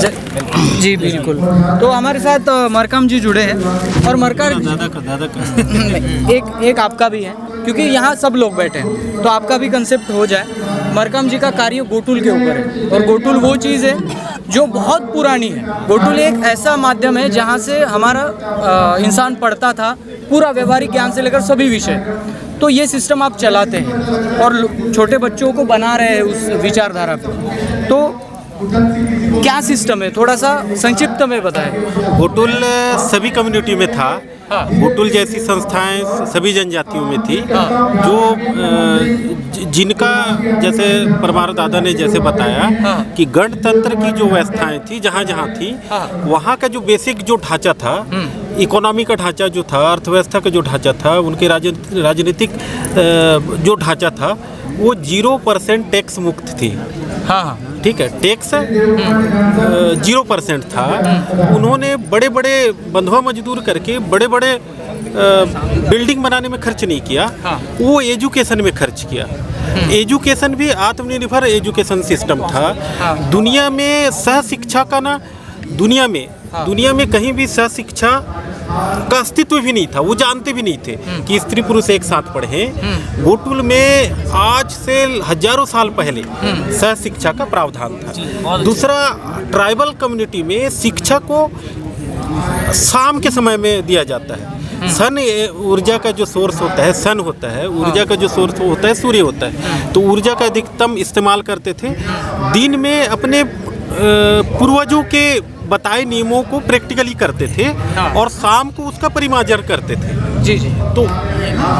जी बिल्कुल। तो हमारे साथ मरकम जी जुड़े हैं और मरकम एक आपका भी है, क्योंकि यहाँ सब लोग बैठे हैं तो आपका भी कंसेप्ट हो जाए। मरकम जी का कार्य गोटुल के ऊपर है और गोटुल वो चीज़ है जो बहुत पुरानी है। गोटुल एक ऐसा माध्यम है जहाँ से हमारा इंसान पढ़ता था, पूरा व्यवहारिक ज्ञान से लेकर सभी विषय। तो ये सिस्टम आप चलाते हैं और छोटे बच्चों को बना रहे हैं उस विचारधारा पे, तो क्या सिस्टम है, थोड़ा सा संक्षिप्त में बताएं। गोटुल सभी कम्युनिटी में था। हाँ। गोटुल जैसी संस्थाएं सभी जनजातियों में थी। हाँ। जो जिनका जैसे परमार दादा ने जैसे बताया हाँ। कि गणतंत्र की जो व्यवस्थाएं थी जहाँ जहाँ थी, हाँ। वहाँ का जो बेसिक जो ढांचा था, इकोनॉमी का ढांचा जो था, अर्थव्यवस्था का जो ढांचा था, उनके राजनीतिक जो ढांचा था वो 0% टैक्स मुक्त थी। हाँ, ठीक है, टैक्स 0% था। उन्होंने बड़े बड़े बंधुआ मजदूर करके बड़े बड़े बिल्डिंग बनाने में खर्च नहीं किया। हाँ। वो एजुकेशन में खर्च किया। एजुकेशन भी आत्मनिर्भर एजुकेशन सिस्टम था। हाँ। दुनिया में सह शिक्षा का ना दुनिया में कहीं भी सह शिक्षा का अस्तित्व भी नहीं था। वो जानते भी नहीं थे कि स्त्री पुरुष एक साथ पढ़ें। गोटुल में आज से हजारों साल पहले सह शिक्षा का प्रावधान था। दूसरा, ट्राइबल कम्युनिटी में शिक्षा को शाम के समय में दिया जाता है। सन ऊर्जा का जो सोर्स होता है, सन होता है, ऊर्जा का जो सोर्स होता है सूर्य होता है। तो ऊर्जा का अधिकतम इस्तेमाल करते थे। दिन में अपने पूर्वजों के बताए नियमों को प्रैक्टिकली करते थे। हाँ। और शाम को उसका परिमार्जन करते थे। जी जी। तो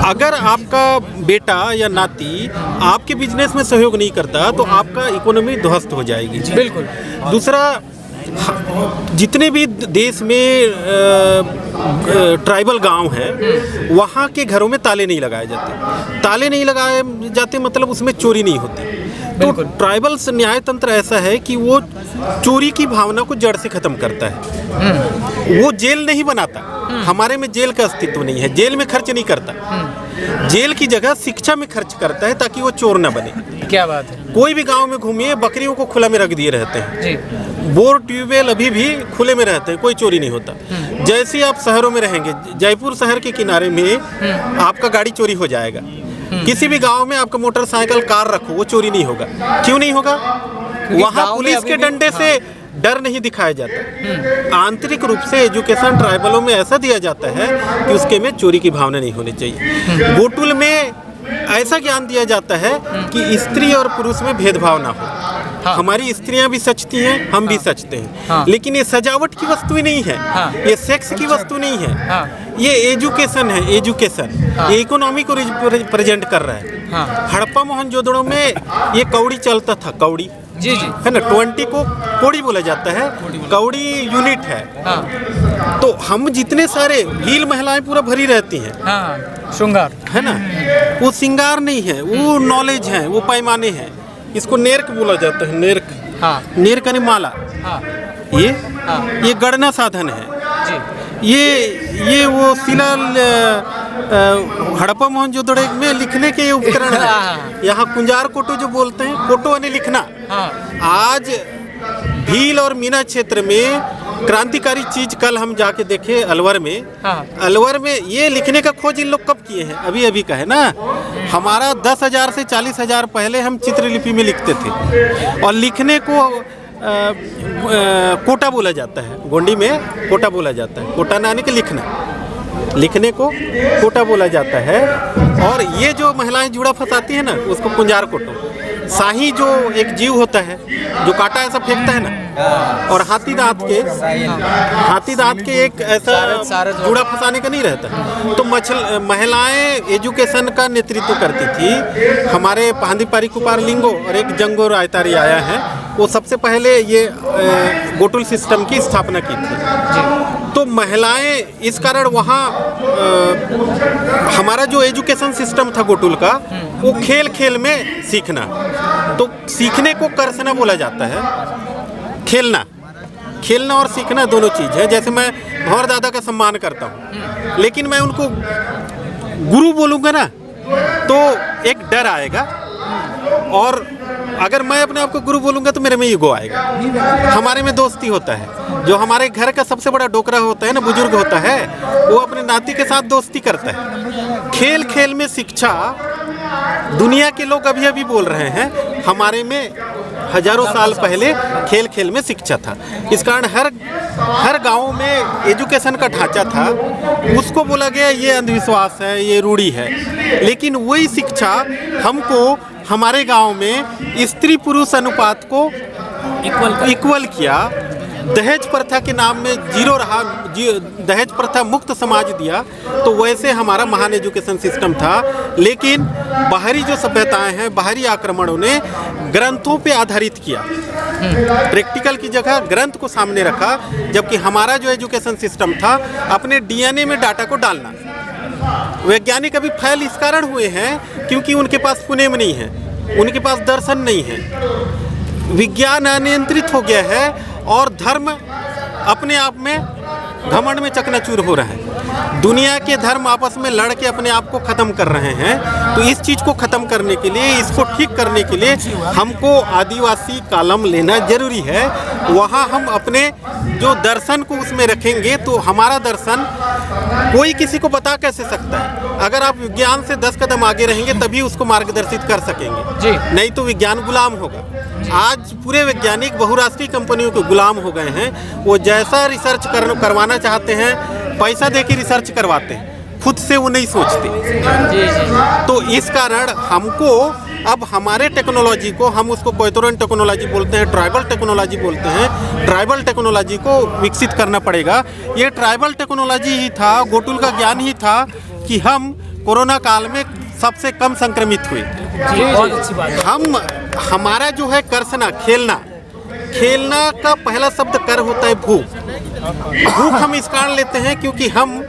अगर आपका बेटा या नाती आपके बिजनेस में सहयोग नहीं करता तो आपका इकोनॉमी ध्वस्त हो जाएगी। बिल्कुल। दूसरा, जितने भी देश में ट्राइबल गांव हैं, वहाँ के घरों में ताले नहीं लगाए जाते। ताले नहीं लगाए जाते मतलब उसमें चोरी नहीं होती। तो ट्राइबल न्याय तंत्र ऐसा है कि वो चोरी की भावना को जड़ से खत्म करता है। वो जेल नहीं बनाता। हमारे में जेल का अस्तित्व नहीं है। जेल में खर्च नहीं करता। जेल की जगह शिक्षा में खर्च करता है ताकि वो चोर न बने। क्या बात है। कोई भी गांव में घूमिए, बकरियों को खुला में रख दिए रहते हैं जी। बोर ट्यूबवेल अभी भी खुले में रहते हैं, कोई चोरी नहीं होता। जैसे आप शहरों में रहेंगे, जयपुर शहर के किनारे में आपका गाड़ी चोरी हो जाएगा। किसी भी गांव में आपका मोटरसाइकिल कार रखो, वो चोरी नहीं होगा। क्यों नहीं होगा? वहाँ पुलिस के डंडे से डर नहीं दिखाया जाता। आंतरिक रूप से एजुकेशन ट्राइबलों में ऐसा दिया जाता है कि उसके में चोरी की भावना नहीं होनी चाहिए। गोटुल में ऐसा ज्ञान दिया जाता है कि स्त्री और पुरुष में भेदभाव ना हो। हाँ। हमारी स्त्रियां भी सचती हैं, हम भी सचते हैं। हाँ। लेकिन ये सजावट की वस्तु नहीं है। हाँ। ये सेक्स की वस्तु नहीं है। हाँ। ये एजुकेशन है, एजुकेशन। हाँ। ये इकोनॉमी को रिप्रेजेंट कर रहा है। हाँ। हड़प्पा मोहनजोदड़ो में ये कौड़ी चलता था, कौड़ी। जी जी। है ना, 20 को कौड़ी बोला जाता है। कौड़ी यूनिट है। हाँ। तो हम जितने सारे भील महिलाएं पूरा भरी रहती हैं। हाँ। श्रृंगार है ना, वो श्रृंगार नहीं है, वो नॉलेज है, वो पैमाने हैं। इसको नेर्क बोला जाता है, नेर्क। हाँ। नेर्क यानी माला। हाँ। ये गणना साधन है। जी। ये वो शिला हड़प्पा मोहनजोदड़ो में लिखने के उपकरण है। यहाँ कुंजार कोटो जो बोलते हैं, कोटो यानी लिखना। हाँ। आज भील और मीना क्षेत्र में क्रांतिकारी चीज कल हम जाके देखे अलवर में। हाँ। अलवर में ये लिखने का खोज इन लोग कब किए हैं? अभी अभी का है ना। हमारा 10,000 से 40,000 पहले हम चित्रलिपि में लिखते थे और लिखने को कोटा बोला जाता है। गोंडी में कोटा बोला जाता है। कोटा नाने के लिखने को कोटा बोला जाता है। और ये जो महिलाएं जुड़ा फंसाती है ना, उसको कुंजार कोटो। शाही जो एक जीव होता है जो कांटा ऐसा फेंकता है ना, और हाथी दांत के एक ऐसा जुड़ा फंसाने का नहीं रहता। तो महिलाएं एजुकेशन का नेतृत्व करती थी। हमारे पांदी पारी कुपार लिंगो और एक जंगो रायतारी आया है, वो सबसे पहले ये गोटुल सिस्टम की स्थापना की थी। तो महिलाएं इस कारण वहाँ हमारा जो एजुकेशन सिस्टम था गोटुल का, वो खेल खेल में सीखना। तो सीखने को कर्सना बोला जाता है। खेलना और सीखना दोनों चीज़ है। जैसे मैं भंवर दादा का सम्मान करता हूँ, लेकिन मैं उनको गुरु बोलूँगा ना तो एक डर आएगा और अगर मैं अपने आप को गुरु बोलूँगा तो मेरे में ईगो आएगा। हमारे में दोस्ती होता है। जो हमारे घर का सबसे बड़ा डोकरा होता है ना, बुजुर्ग होता है, वो अपने नाती के साथ दोस्ती करता है। खेल खेल में शिक्षा, दुनिया के लोग अभी अभी बोल रहे हैं, हमारे में हजारों साल पहले खेल खेल में शिक्षा था। इस कारण हर गांव में एजुकेशन का ढांचा था। उसको बोला गया ये अंधविश्वास है, ये रूढ़ी है। लेकिन वही शिक्षा हमको हमारे गांव में स्त्री पुरुष अनुपात को इक्वल किया। दहेज प्रथा के नाम में जीरो रहा, दहेज प्रथा मुक्त समाज दिया। तो वैसे हमारा महान एजुकेशन सिस्टम था। लेकिन बाहरी जो सभ्यताएं हैं, बाहरी आक्रमणों ने ग्रंथों पे आधारित किया, प्रैक्टिकल की जगह ग्रंथ को सामने रखा। जबकि हमारा जो एजुकेशन सिस्टम था, अपने डीएनए में डाटा को डालना। वैज्ञानिक अभी फैल इस कारण हुए हैं क्योंकि उनके पास पुनेम नहीं है, उनके पास दर्शन नहीं है। विज्ञान अनियंत्रित हो गया है और धर्म अपने आप में घमंड में चकनाचूर हो रहा है। दुनिया के धर्म आपस में लड़ के अपने आप को ख़त्म कर रहे हैं। तो इस चीज़ को ख़त्म करने के लिए, इसको ठीक करने के लिए हमको आदिवासी कालम लेना जरूरी है। वहाँ हम अपने जो दर्शन को उसमें रखेंगे तो हमारा दर्शन कोई किसी को बता कैसे सकता है। अगर आप विज्ञान से 10 कदम आगे रहेंगे तभी उसको मार्गदर्शित कर सकेंगे जी। नहीं तो विज्ञान गुलाम होगा। आज पूरे वैज्ञानिक बहुराष्ट्रीय कंपनियों के गुलाम हो गए हैं। वो जैसा रिसर्च करवाना चाहते हैं, पैसा दे के रिसर्च करवाते हैं, खुद से वो नहीं सोचते जी। तो इस कारण हमको अब हमारे टेक्नोलॉजी को, हम उसको कोयतोरन टेक्नोलॉजी बोलते हैं, ट्राइबल टेक्नोलॉजी बोलते हैं, ट्राइबल टेक्नोलॉजी को विकसित करना पड़ेगा। ये ट्राइबल टेक्नोलॉजी ही था, गोटुल का ज्ञान ही था कि हम कोरोना काल में सबसे कम संक्रमित हुए। बहुत अच्छी बात है। हमारा जो है करसना, खेलना का पहला शब्द कर होता है भूख। भूख हम इस कारण लेते हैं क्योंकि हम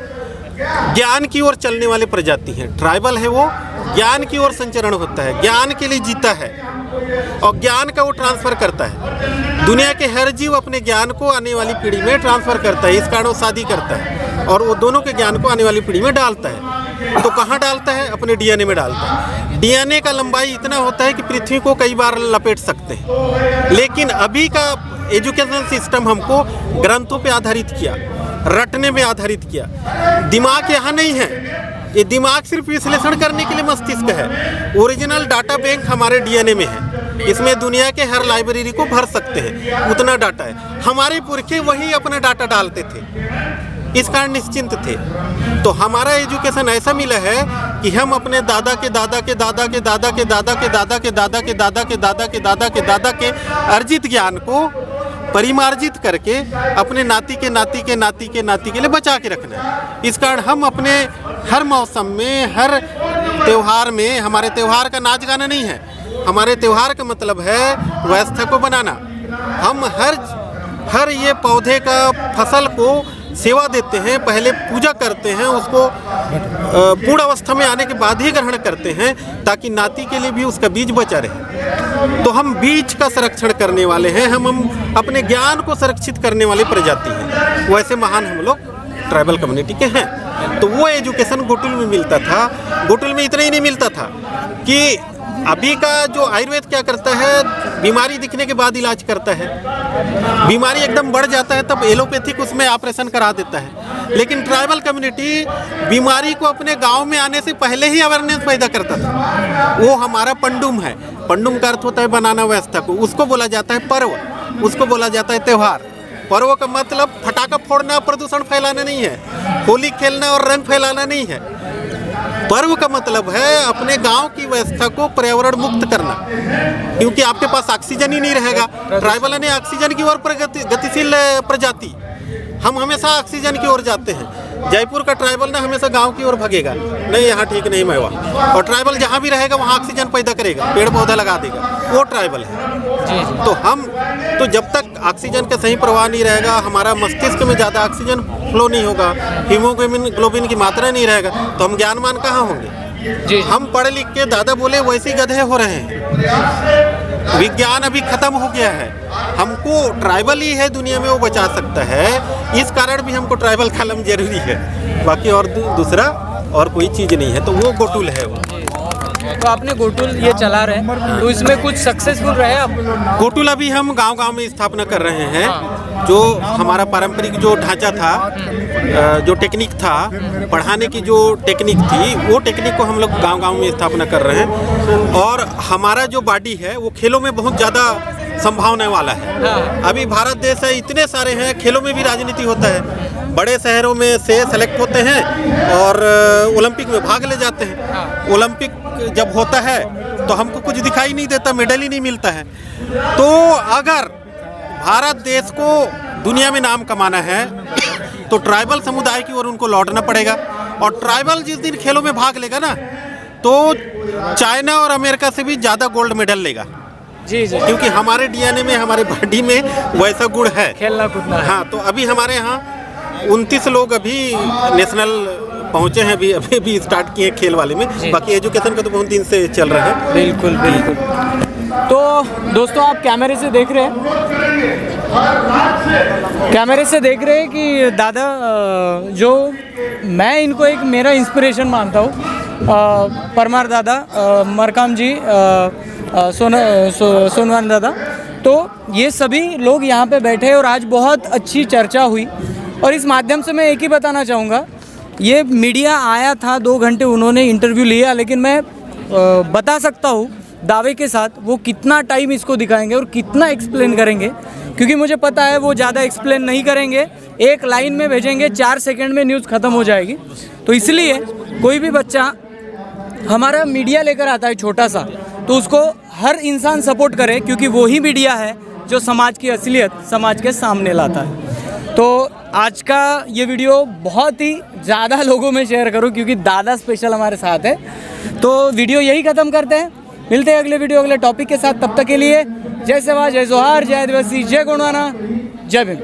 ज्ञान की ओर चलने वाले प्रजाति हैं। ट्राइबल है वो ज्ञान की ओर संचरण होता है, ज्ञान के लिए जीता है और ज्ञान का वो ट्रांसफर करता है। दुनिया के हर जीव अपने ज्ञान को आने वाली पीढ़ी में ट्रांसफर करता है। इस कारण वो शादी करता है और वो दोनों के ज्ञान को आने वाली पीढ़ी में डालता है। तो कहाँ डालता है? अपने डीएनए में डालता है। डीएनए का लंबाई इतना होता है कि पृथ्वी को कई बार लपेट सकते हैं। लेकिन अभी का एजुकेशन सिस्टम हमको ग्रंथों पे आधारित किया, रटने में आधारित किया। दिमाग यहाँ नहीं है। ये दिमाग सिर्फ विश्लेषण करने के लिए मस्तिष्क है। ओरिजिनल डाटा बैंक हमारे डीएनए में है। इसमें दुनिया के हर लाइब्रेरी को भर सकते हैं, उतना डाटा है। हमारे पुरखे वही अपना डाटा डालते थे, इस कारण निश्चिंत थे। तो हमारा एजुकेशन ऐसा मिला है कि हम अपने दादा के दादा के दादा के दादा के दादा के दादा के दादा के दादा के दादा के दादा के दादा के अर्जित ज्ञान को परिमार्जित करके अपने नाती के नाती के नाती के नाती के लिए बचा के रखना है। इस कारण हम अपने हर मौसम में, हर त्यौहार में, हमारे त्यौहार का नाच गाना नहीं है, हमारे त्यौहार का मतलब है व्यवस्था को बनाना। हम हर ये पौधे का फसल को सेवा देते हैं, पहले पूजा करते हैं, उसको पूर्ण अवस्था में आने के बाद ही ग्रहण करते हैं ताकि नाती के लिए भी उसका बीज बचा रहे। तो हम बीज का संरक्षण करने वाले हैं, हम अपने ज्ञान को संरक्षित करने वाली प्रजाति हैं। वैसे महान हम लोग ट्राइबल कम्युनिटी के हैं। तो वो एजुकेशन गोटुल में मिलता था। गोटुल में इतना ही नहीं मिलता था कि अभी का जो आयुर्वेद क्या करता है, बीमारी दिखने के बाद इलाज करता है। बीमारी एकदम बढ़ जाता है तब एलोपैथिक उसमें ऑपरेशन करा देता है। लेकिन ट्राइबल कम्युनिटी बीमारी को अपने गांव में आने से पहले ही अवेयरनेस पैदा करता था। वो हमारा पंडुम है। पंडुम का अर्थ होता है बनाना व्यवस्था को। उसको बोला जाता है पर्व, उसको बोला जाता है त्यौहार। पर्व का मतलब फटाखा फोड़ना, प्रदूषण फैलाना नहीं है, होली खेलना और रंग फैलाना नहीं है। पर्व का मतलब है अपने गांव की व्यवस्था को पर्यावरण मुक्त करना, क्योंकि आपके पास ऑक्सीजन ही नहीं रहेगा। ट्राइबल ने ऑक्सीजन की ओर गतिशील प्रजाति, हम हमेशा ऑक्सीजन की ओर जाते हैं। जयपुर का ट्राइबल ना हमेशा गांव की ओर भगेगा, नहीं यहाँ ठीक नहीं मैं वहाँ। और ट्राइबल जहाँ भी रहेगा वहाँ ऑक्सीजन पैदा करेगा, पेड़ पौधा लगा देगा, वो ट्राइबल है। तो जब तक ऑक्सीजन का सही प्रवाह नहीं रहेगा, हमारा मस्तिष्क में ज़्यादा ऑक्सीजन फ्लो नहीं होगा, हीमोग्लोबिन की मात्रा नहीं रहेगा, तो हम ज्ञानवान कहाँ होंगे? हम पढ़ लिख के दादा बोले वैसे ही गधे हो रहे हैं। विज्ञान अभी खत्म हो गया है। हमको ट्राइबल ही है दुनिया में वो बचा सकता है। इस कारण भी हमको ट्राइबल कलम जरूरी है, बाकी और दूसरा और कोई चीज़ नहीं है। तो वो गोटुल है वो। तो आपने गोटुल ये चला रहे हैं, तो इसमें कुछ सक्सेसफुल रहे आप? गोटुल अभी हम गांव-गांव में स्थापना कर रहे हैं। जो हमारा पारंपरिक जो ढांचा था, जो टेक्निक था, पढ़ाने की जो टेक्निक थी, वो टेक्निक को हम लोग गांव-गांव में स्थापना कर रहे हैं। और हमारा जो बॉडी है वो खेलों में बहुत ज़्यादा संभावना वाला है। अभी भारत देश है, इतने सारे हैं, खेलों में भी राजनीति होता है। बड़े शहरों में से सेलेक्ट होते हैं और ओलंपिक में भाग ले जाते हैं। ओलंपिक जब होता है तो हमको कुछ दिखाई नहीं देता, मेडल ही नहीं मिलता है। तो अगर भारत देश को दुनिया में नाम कमाना है तो ट्राइबल समुदाय की ओर उनको लौटना पड़ेगा। और ट्राइबल जिस दिन खेलों में भाग लेगा ना, तो चाइना और अमेरिका से भी ज़्यादा गोल्ड मेडल लेगा। जी जी, क्योंकि हमारे डीएनए में, हमारे बॉडी में वैसा गुण है, खेलना कूदना है। हाँ, तो अभी हमारे यहाँ 29 लोग अभी नेशनल पहुँचे हैं, अभी भी स्टार्ट किए खेल वाले में। बाकी एजुकेशन का तो बहुत दिन से चल रहा है। बिल्कुल बिल्कुल। तो दोस्तों, आप कैमरे से देख रहे हैं कि दादा, जो मैं इनको एक मेरा इंस्पिरेशन मानता हूँ, परमार दादा, मरकाम जी, सोनवान दादा, तो ये सभी लोग यहाँ पे बैठे और आज बहुत अच्छी चर्चा हुई। और इस माध्यम से मैं एक ही बताना चाहूँगा, ये मीडिया आया था 2 घंटे, उन्होंने इंटरव्यू लिया, लेकिन मैं बता सकता हूँ दावे के साथ वो कितना टाइम इसको दिखाएंगे और कितना एक्सप्लेन करेंगे, क्योंकि मुझे पता है वो ज़्यादा एक्सप्लेन नहीं करेंगे, एक लाइन में भेजेंगे, 4 सेकंड में न्यूज़ ख़त्म हो जाएगी। तो इसलिए कोई भी बच्चा हमारा मीडिया लेकर आता है छोटा सा, तो उसको हर इंसान सपोर्ट करे, क्योंकि वही मीडिया है जो समाज की असलियत समाज के सामने लाता है। तो आज का ये वीडियो बहुत ही ज़्यादा लोगों में शेयर करो, क्योंकि दादा स्पेशल हमारे साथ है। तो वीडियो यही ख़त्म करते हैं, मिलते हैं अगले वीडियो अगले टॉपिक के साथ। तब तक के लिए जय सेवा, जय जोहार, जय आदिवासी, जय गोंडवाना, जय भीम।